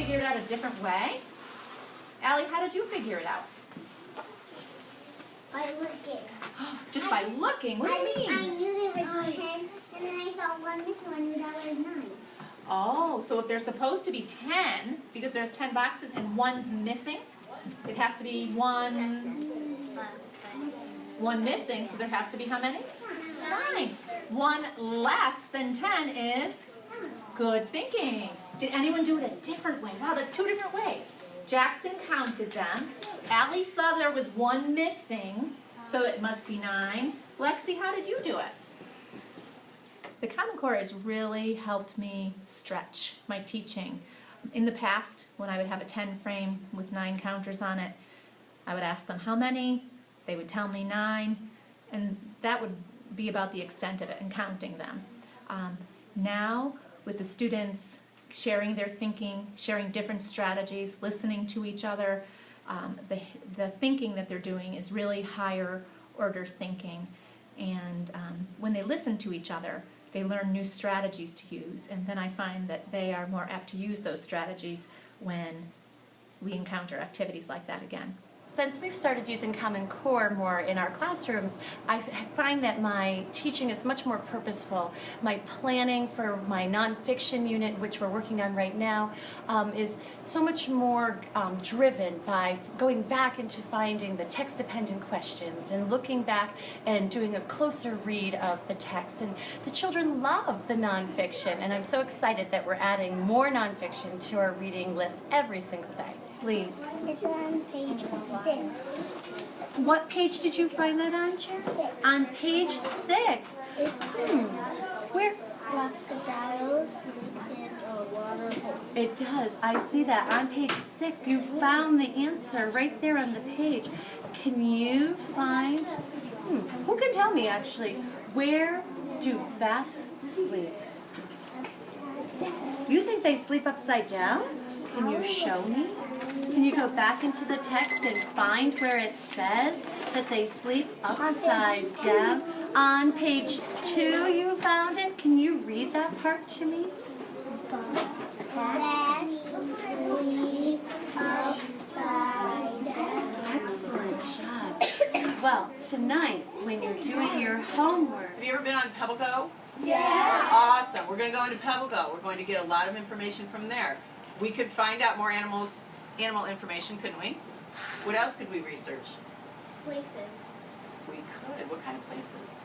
figure it out a different way? Allie, how did you figure it out? By looking. Just by looking? What do you mean? I knew there was 10, and then I saw one missing one, and that was 9. Oh, so if there's supposed to be 10, because there's 10 boxes and one's missing, it has to be one missing, so there has to be how many? 9. 1 less than 10 is good thinking. Did anyone do it a different way? Wow, that's 2 different ways. Jackson counted them. Allie saw there was 1 missing, so it must be 9. Lexi, how did you do it? The Common Core has really helped me stretch my teaching. In the past, when I would have a 10 frame with 9 counters on it, I would ask them how many, they would tell me 9, and that would be about the extent of it and counting them. Now, with the students sharing their thinking, sharing different strategies, listening to each other, the thinking that they're doing is really higher order thinking. And when they listen to each other, they learn new strategies to use, and then I find that they are more apt to use those strategies when we encounter activities like that again. Since we've started using Common Core more in our classrooms, I find that my teaching is much more purposeful. My planning for my nonfiction unit, which we're working on right now, is so much more driven by going back into finding the text-dependent questions and looking back and doing a closer read of the text. And the children love the nonfiction, and I'm so excited that we're adding more nonfiction to our reading list every single day. Sleep. It's on page 6. What page did you find that on, Chair? 6. On page 6. It's Where? crocodiles live in a water hole. It does. I see that on page 6. You found the answer right there on the page. Can you find? Who can tell me actually? Where do bats sleep? You think they sleep upside down? Can you show me? Can you go back into the text and find where it says that they sleep upside down? On page 2 you found it? Can you read that part to me? Bats sleep upside down. Excellent job. Well, tonight when you're doing your homework... Have you ever been on Pebble Go? Yes. Awesome. We're going to go into Pebble Go. We're going to get a lot of information from there. We could find out more animal information, couldn't we? What else could we research? Places. We could. What kind of places?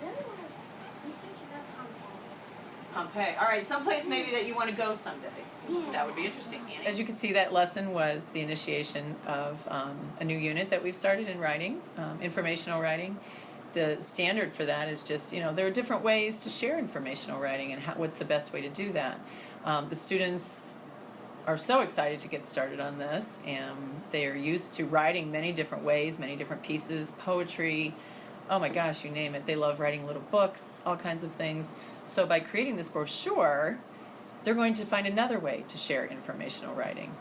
I really want to research about Pompeii. Pompeii. All right, someplace maybe that you want to go someday. Yeah. That would be interesting. As you can see, that lesson was the initiation of a new unit that we've started in writing, informational writing. The standard for that is just, there are different ways to share informational writing and what's the best way to do that. The students are so excited to get started on this, and they are used to writing many different ways, many different pieces, poetry, oh my gosh, you name it. They love writing little books, all kinds of things. So by creating this brochure, they're going to find another way to share informational writing.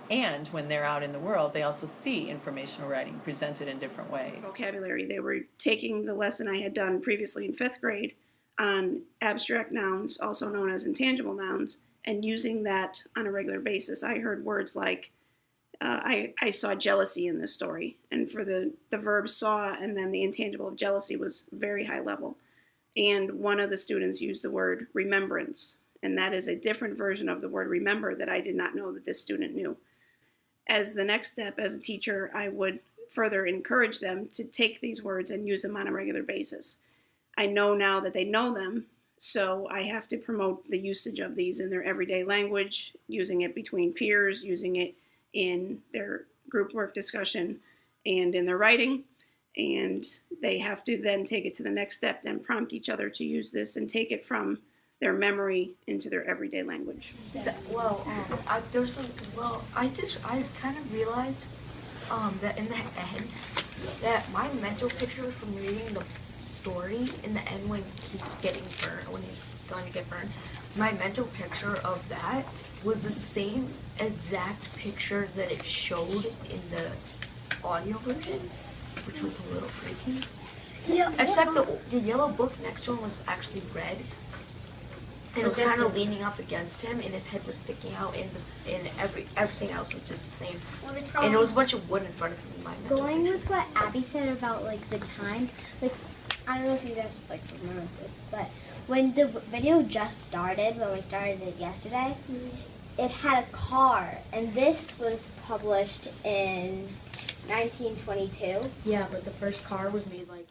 And when they're out in the world, they also see informational writing presented in different ways. Vocabulary. They were taking the lesson I had done previously in 5th grade on abstract nouns, also known as intangible nouns, and using that on a regular basis. I heard words like, I saw jealousy in this story. And for the verb saw and then the intangible of jealousy was very high level. And one of the students used the word remembrance. And that is a different version of the word remember that I did not know that this student knew. As the next step as a teacher, I would further encourage them to take these words and use them on a regular basis. I know now that they know them, so I have to promote the usage of these in their everyday language, using it between peers, using it in their group work discussion and in their writing. And they have to then take it to the next step and prompt each other to use this and take it from their memory into their everyday language. I kind of realized that in the end, that my mental picture from reading the story in the end when he's getting burned, when he's going to get burned, my mental picture of that was the same exact picture that it showed in the audio version, which was a little freaky. Yeah. Except the yellow book next to him was actually red. And it was kind of leaning up against him, and his head was sticking out, and everything else was just the same. And it was a bunch of wood in front of him. In my mental Going picture. with what Abby said about like the time, like I don't know if you guys like remember this, but when the video just started, when we started it yesterday, it had a car, and this was published in 1922. Yeah, but the first car was made like